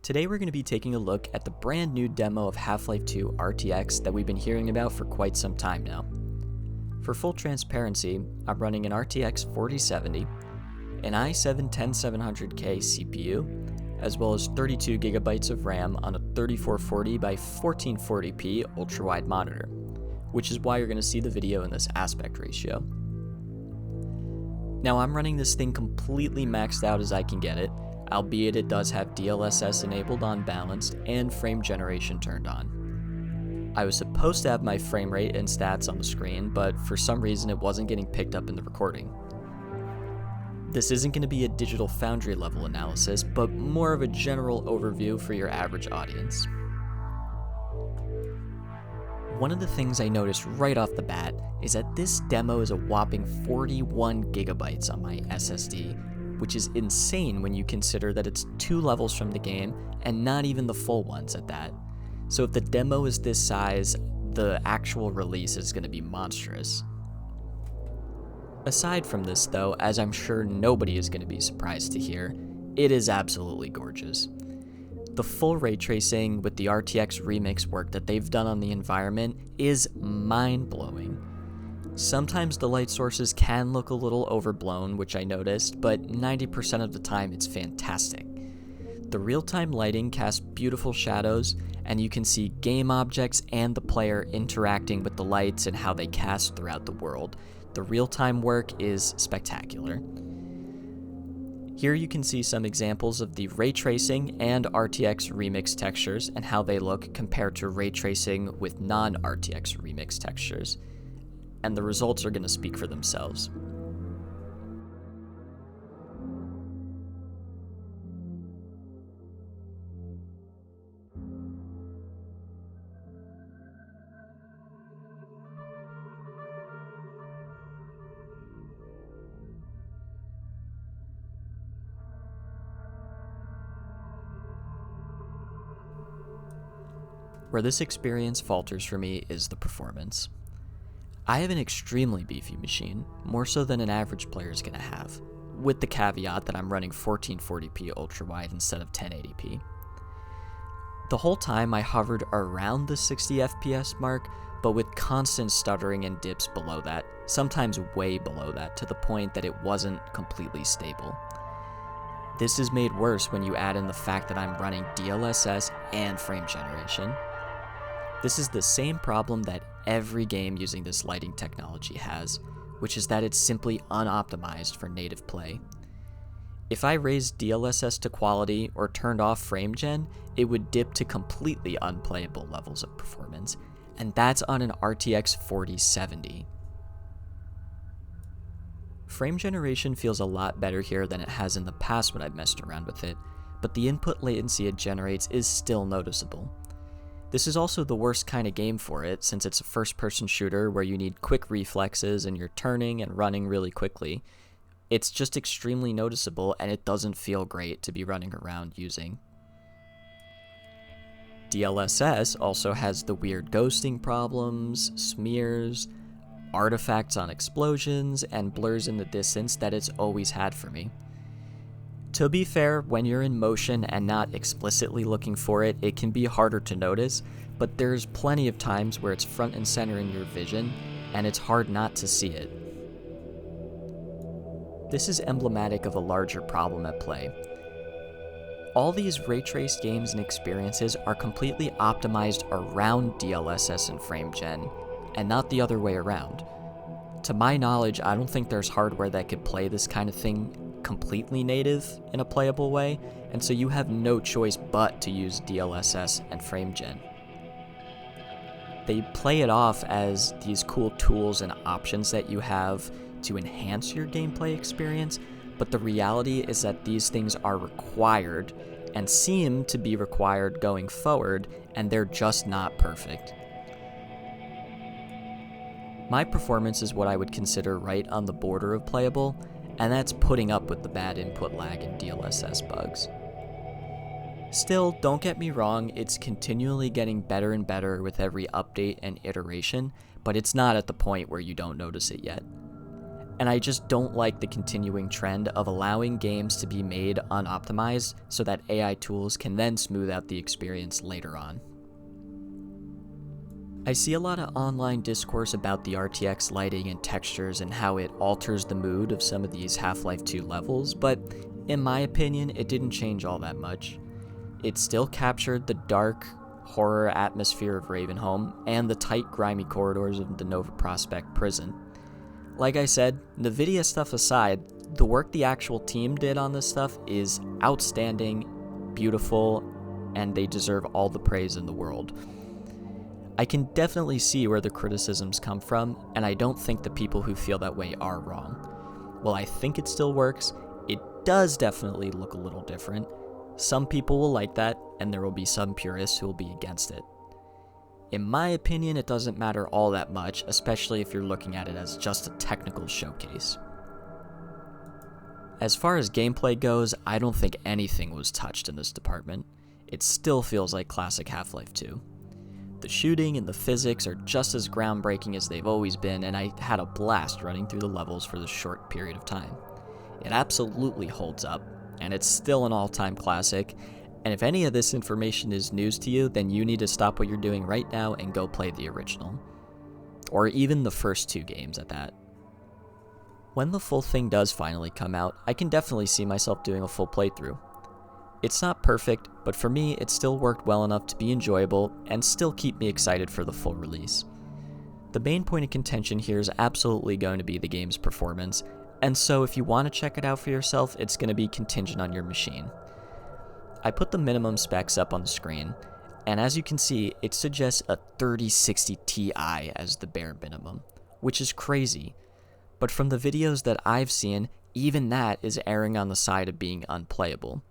Today we're going to be taking a look at the brand new demo of Half-Life 2 RTX that we've been hearing about for quite some time now. For full transparency, I'm running an RTX 4070, an i7-10700K CPU, as well as 32 gigabytes of RAM on a 3440 by 1440p ultra-wide monitor, which is why you're going to see the video in this aspect ratio. Now I'm running this thing completely maxed out as I can get it, albeit it does have DLSS enabled on balanced and frame generation turned on. I was supposed to have my frame rate and stats on the screen, but for some reason it wasn't getting picked up in the recording. This isn't going to be a Digital Foundry level analysis, but more of a general overview for your average audience. One of the things I noticed right off the bat is that this demo is a whopping 41 gigabytes on my SSD, which is insane when you consider that it's 2 levels from the game and not even the full ones at that. So if the demo is this size, the actual release is going to be monstrous. Aside from this though, as I'm sure nobody is going to be surprised to hear, it is absolutely gorgeous. The full ray tracing with the RTX remix work that they've done on the environment is mind-blowing. Sometimes the light sources can look a little overblown, which I noticed, but 90% of the time it's fantastic. The real-time lighting casts beautiful shadows, and you can see game objects and the player interacting with the lights and how they cast throughout the world. The real-time work is spectacular. Here you can see some examples of the ray tracing and RTX remix textures and how they look compared to ray tracing with non-RTX remix textures. And the results are going to speak for themselves. Where this experience falters for me is the performance. I have an extremely beefy machine, more so than an average player is going to have, with the caveat that I'm running 1440p ultra-wide instead of 1080p. The whole time I hovered around the 60 FPS mark, but with constant stuttering and dips below that, sometimes way below that, to the point that it wasn't completely stable. This is made worse when you add in the fact that I'm running DLSS and frame generation. This is the same problem that every game using this lighting technology has, which is that it's simply unoptimized for native play. If I raised DLSS to quality or turned off frame gen, it would dip to completely unplayable levels of performance, and that's on an RTX 4070. Frame generation feels a lot better here than it has in the past when I've messed around with it, but the input latency it generates is still noticeable. This is also the worst kind of game for it, since it's a first-person shooter where you need quick reflexes and you're turning and running really quickly. It's just extremely noticeable, and it doesn't feel great to be running around using. DLSS also has the weird ghosting problems, smears, artifacts on explosions, and blurs in the distance that it's always had for me. To be fair, when you're in motion and not explicitly looking for it, it can be harder to notice, but there's plenty of times where it's front and center in your vision, and it's hard not to see it. This is emblematic of a larger problem at play. All these ray-traced games and experiences are completely optimized around DLSS and frame gen, and not the other way around. To my knowledge, I don't think there's hardware that could play this kind of thing completely native in a playable way, and so you have no choice but to use DLSS and frame gen. They play it off as these cool tools and options that you have to enhance your gameplay experience, but the reality is that these things are required and seem to be required going forward, and they're just not perfect. My performance is what I would consider right on the border of playable, and that's putting up with the bad input lag and DLSS bugs. Still, don't get me wrong, it's continually getting better and better with every update and iteration, but it's not at the point where you don't notice it yet. and I just don't like the continuing trend of allowing games to be made unoptimized so that AI tools can then smooth out the experience later on. I see a lot of online discourse about the RTX lighting and textures and how it alters the mood of some of these Half-Life 2 levels, but in my opinion, it didn't change all that much. It still captured the dark, horror atmosphere of Ravenholm and the tight, grimy corridors of the Nova Prospekt prison. Like I said, NVIDIA stuff aside, the work the actual team did on this stuff is outstanding, beautiful, and they deserve all the praise in the world. I can definitely see where the criticisms come from, and I don't think the people who feel that way are wrong. While I think it still works, it does definitely look a little different. Some people will like that, and there will be some purists who will be against it. In my opinion, it doesn't matter all that much, especially if you're looking at it as just a technical showcase. As far as gameplay goes, I don't think anything was touched in this department. It still feels like classic Half-Life 2. The shooting and the physics are just as groundbreaking as they've always been, and I had a blast running through the levels for this short period of time. It absolutely holds up, and it's still an all-time classic, and if any of this information is news to you, then you need to stop what you're doing right now and go play the original. Or even the first 2 games at that. When the full thing does finally come out, I can definitely see myself doing a full playthrough. It's not perfect, but for me, it still worked well enough to be enjoyable and still keep me excited for the full release. The main point of contention here is absolutely going to be the game's performance, and so if you want to check it out for yourself, it's going to be contingent on your machine. I put the minimum specs up on the screen, and as you can see, it suggests a 3060 Ti as the bare minimum, which is crazy. But from the videos that I've seen, even that is erring on the side of being unplayable.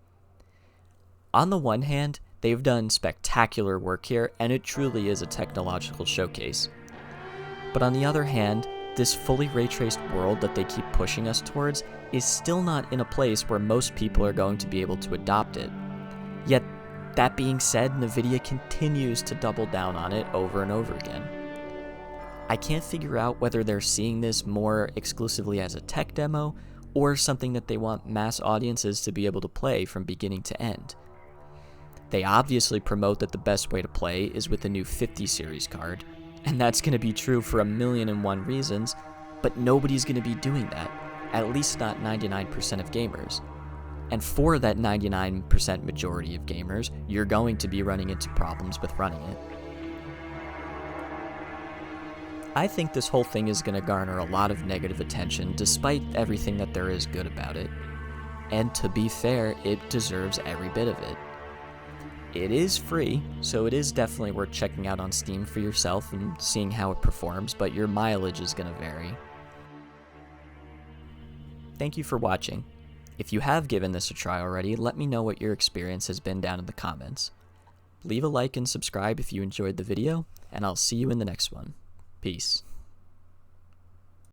On the one hand, they've done spectacular work here, and it truly is a technological showcase. But on the other hand, this fully ray-traced world that they keep pushing us towards is still not in a place where most people are going to be able to adopt it. Yet, that being said, NVIDIA continues to double down on it over and over again. I can't figure out whether they're seeing this more exclusively as a tech demo, or something that they want mass audiences to be able to play from beginning to end. They obviously promote that the best way to play is with the new 50 series card, and that's going to be true for 1,000,001 reasons, but nobody's going to be doing that, at least not 99% of gamers. And for that 99% majority of gamers, you're going to be running into problems with running it. I think this whole thing is going to garner a lot of negative attention despite everything that there is good about it. And to be fair, it deserves every bit of it. It is free, so it is definitely worth checking out on Steam for yourself and seeing how it performs, but your mileage is going to vary. Thank you for watching. If you have given this a try already, let me know what your experience has been down in the comments. Leave a like and subscribe if you enjoyed the video, and I'll see you in the next one. Peace.